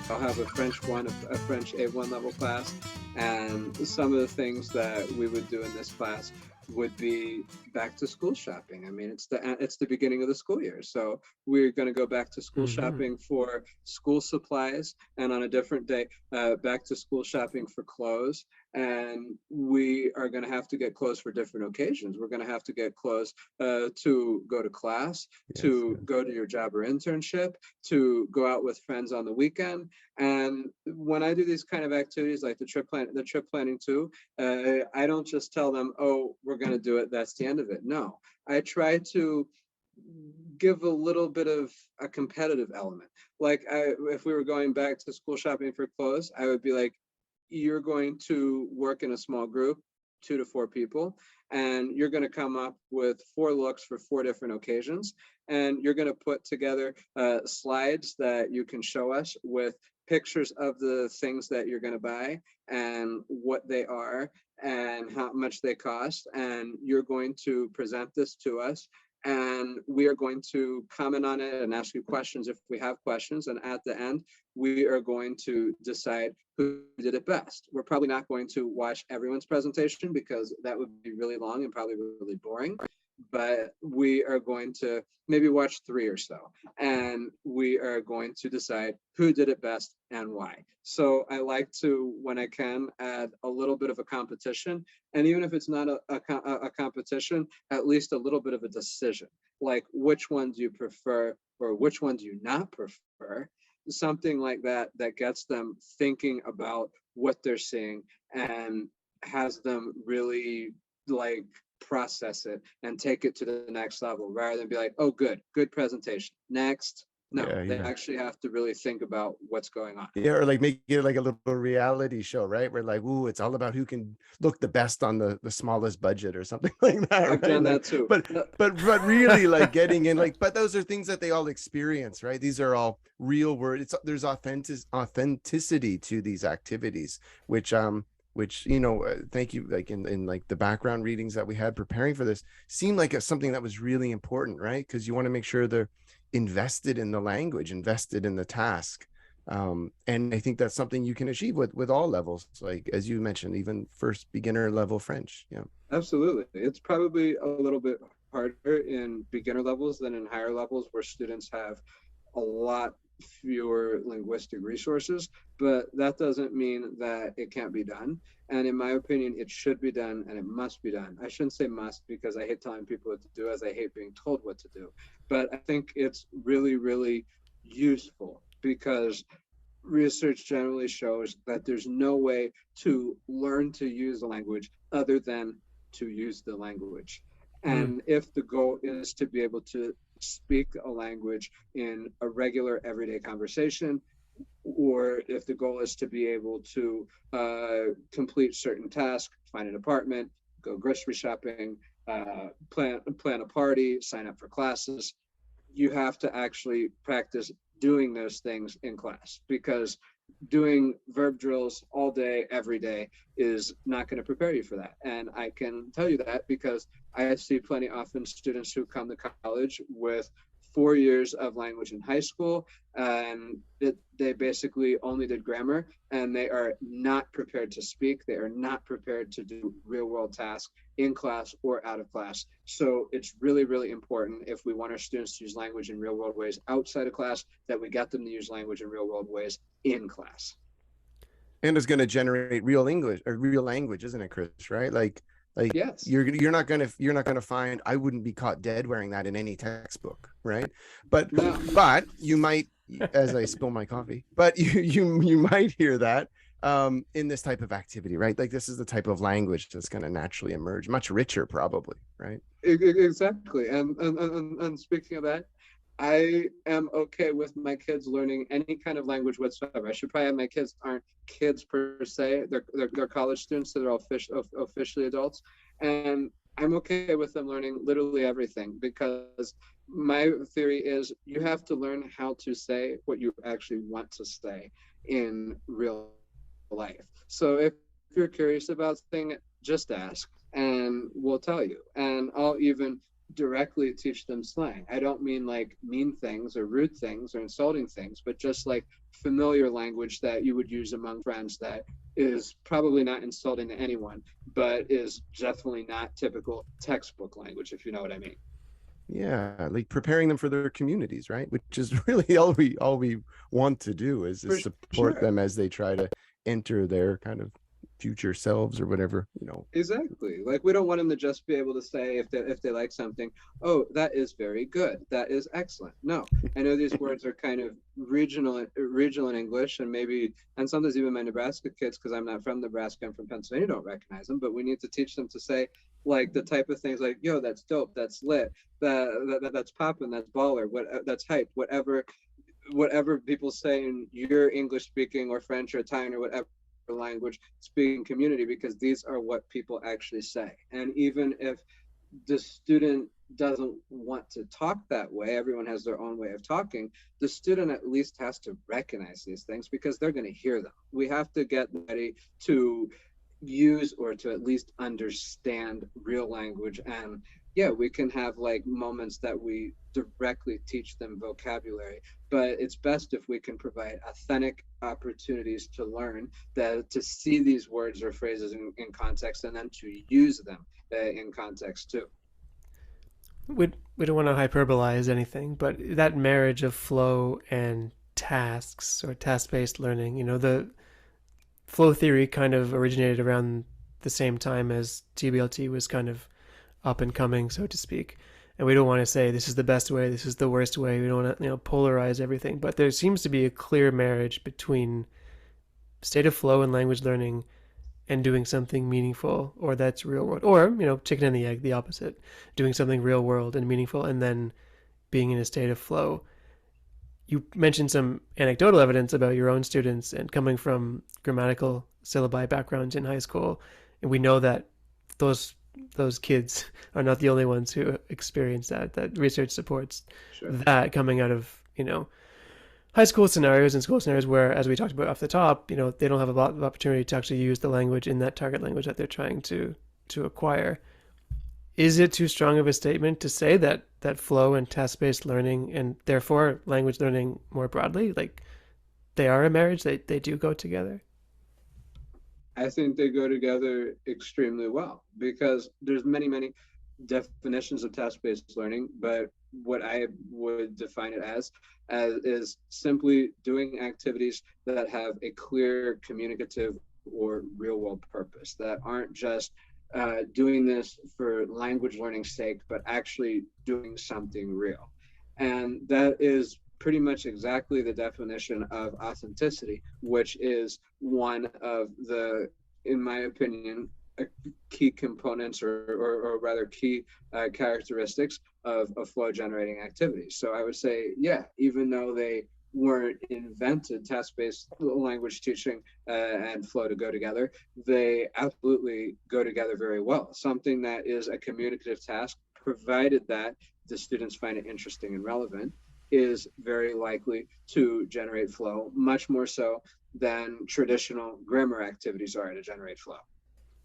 I'll have a French 1, a French A1 level class, and some of the things that we would do in this class would be back to school shopping. I mean, it's the beginning of the school year, so we're going to go back to school Mm-hmm. shopping for school supplies, and on a different day, back to school shopping for clothes. And we are going to have to get clothes for different occasions. We're going to have to get clothes to go to class, Yes, to yes. go to your job or internship, to go out with friends on the weekend. And when I do these kind of activities, like the trip planning too, I don't just tell them, "Oh, we're going to do it. That's the end of it." No, I try to give a little bit of a competitive element. If we were going back to school shopping for clothes, I would be like, "You're going to work in a small group, 2 to 4 people, and you're going to come up with 4 looks for 4 different occasions, and you're going to put together slides that you can show us with pictures of the things that you're going to buy and what they are and how much they cost, and you're going to present this to us, and we are going to comment on it and ask you questions if we have questions, and at the end we are going to decide who did it best. We're probably not going to watch everyone's presentation because that would be really long and probably really boring, but we are going to maybe watch 3 or so, and we are going to decide who did it best and why. So I like to, when I can, add a little bit of a competition, and even if it's not a competition, at least a little bit of a decision, like which one do you prefer or which one do you not prefer, something like that, that gets them thinking about what they're seeing and has them really like process it and take it to the next level rather than be like, "Oh, good presentation, next." No, Yeah, they yeah. actually have to really think about what's going on. Yeah, or like make it like a little reality show, right? Where like, ooh, it's all about who can look the best on the smallest budget or something like that, I've right? done Like, that too. but really like getting in like, but those are things that they all experience, right? These are all real word. There's authenticity to these activities, which thank you, like in like the background readings that we had preparing for this seemed like it's something that was really important, right? Because you want to make sure they're invested in the language, invested in the task. And I think that's something you can achieve with all levels, like as you mentioned, even first beginner level French. Yeah. Absolutely. It's probably a little bit harder in beginner levels than in higher levels where students have a lot fewer linguistic resources, but that doesn't mean that it can't be done. And in my opinion, it should be done and it must be done. I shouldn't say must because I hate telling people what to do as I hate being told what to do. But I think it's really, really useful because research generally shows that there's no way to learn to use a language other than to use the language. Mm. And if the goal is to be able to speak a language in a regular everyday conversation, or if the goal is to be able to complete certain tasks, find an apartment, go grocery shopping, plan a party, sign up for classes, you have to actually practice doing those things in class because doing verb drills all day, every day is not going to prepare you for that. And I can tell you that because I see plenty often students who come to college with 4 years of language in high school, and they basically only did grammar, and they are not prepared to speak. They are not prepared to do real world tasks in class or out of class. So it's really, really important if we want our students to use language in real world ways outside of class that we get them to use language in real world ways in class. And it's going to generate real English or real language, isn't it, Chris? Right? Like Yes. you're not gonna find, I wouldn't be caught dead wearing that in any textbook, right? But No. but you might, as I spill my coffee, but you might hear that in this type of activity, right? Like this is the type of language that's going to naturally emerge, much richer, probably, right? Exactly. And speaking of that, I am okay with my kids learning any kind of language whatsoever. I should probably have my kids aren't kids per se. They're college students, so they're officially adults. And I'm okay with them learning literally everything because my theory is you have to learn how to say what you actually want to say in real life. So if you're curious about something, just ask and we'll tell you. And I'll even directly teach them slang. I don't mean like mean things or rude things or insulting things, but just like familiar language that you would use among friends that is probably not insulting to anyone, but is definitely not typical textbook language, if you know what I mean. Yeah, like preparing them for their communities, right? Which is really all we want to do is For support sure. them as they try to enter their kind of future selves or whatever, you know. Exactly. Like we don't want them to just be able to say if they like something, oh, that is very good. That is excellent. No. I know these words are kind of regional in English, and maybe and sometimes even my Nebraska kids, because I'm not from Nebraska, I'm from Pennsylvania, don't recognize them, but we need to teach them to say like the type of things like, yo, that's dope, that's lit, that's popping, that's baller, what that's hype, whatever people say in your English speaking or French or Italian or whatever language speaking community, because these are what people actually say. And even if the student doesn't want to talk that way, everyone has their own way of talking, the student at least has to recognize these things because they're going to hear them. We have to get ready to use or to at least understand real language. And yeah, we can have like moments that we directly teach them vocabulary, but it's best if we can provide authentic opportunities to learn, that to see these words or phrases in context and then to use them in context too. We don't want to hyperbolize anything, but that marriage of flow and tasks or task-based learning, the flow theory kind of originated around the same time as TBLT was kind of up and coming, so to speak. And we don't want to say this is the best way, this is the worst way. We don't want to, polarize everything. But there seems to be a clear marriage between state of flow and language learning and doing something meaningful, or that's real world, or chicken and the egg, the opposite, doing something real world and meaningful, and then being in a state of flow. You mentioned some anecdotal evidence about your own students and coming from grammatical syllabi backgrounds in high school, and we know that those kids are not the only ones who experience that. That research supports Sure. that coming out of high school scenarios and school scenarios where, as we talked about off the top, they don't have a lot of opportunity to actually use the language in that target language that they're trying to acquire. Is it too strong of a statement to say that flow and task-based learning, and therefore language learning more broadly, like they are a marriage, they do go together? I think they go together extremely well because there's many definitions of task-based learning, but what I would define it as is simply doing activities that have a clear communicative or real-world purpose, that aren't just doing this for language learning's sake, but actually doing something real. And that is pretty much exactly the definition of authenticity, which is one of the, in my opinion, key components or rather key characteristics of flow generating activities. So I would say, yeah, even though they weren't invented, task-based language teaching and flow to go together, they absolutely go together very well. Something that is a communicative task, provided that the students find it interesting and relevant, is very likely to generate flow, much more so than traditional grammar activities are to generate flow.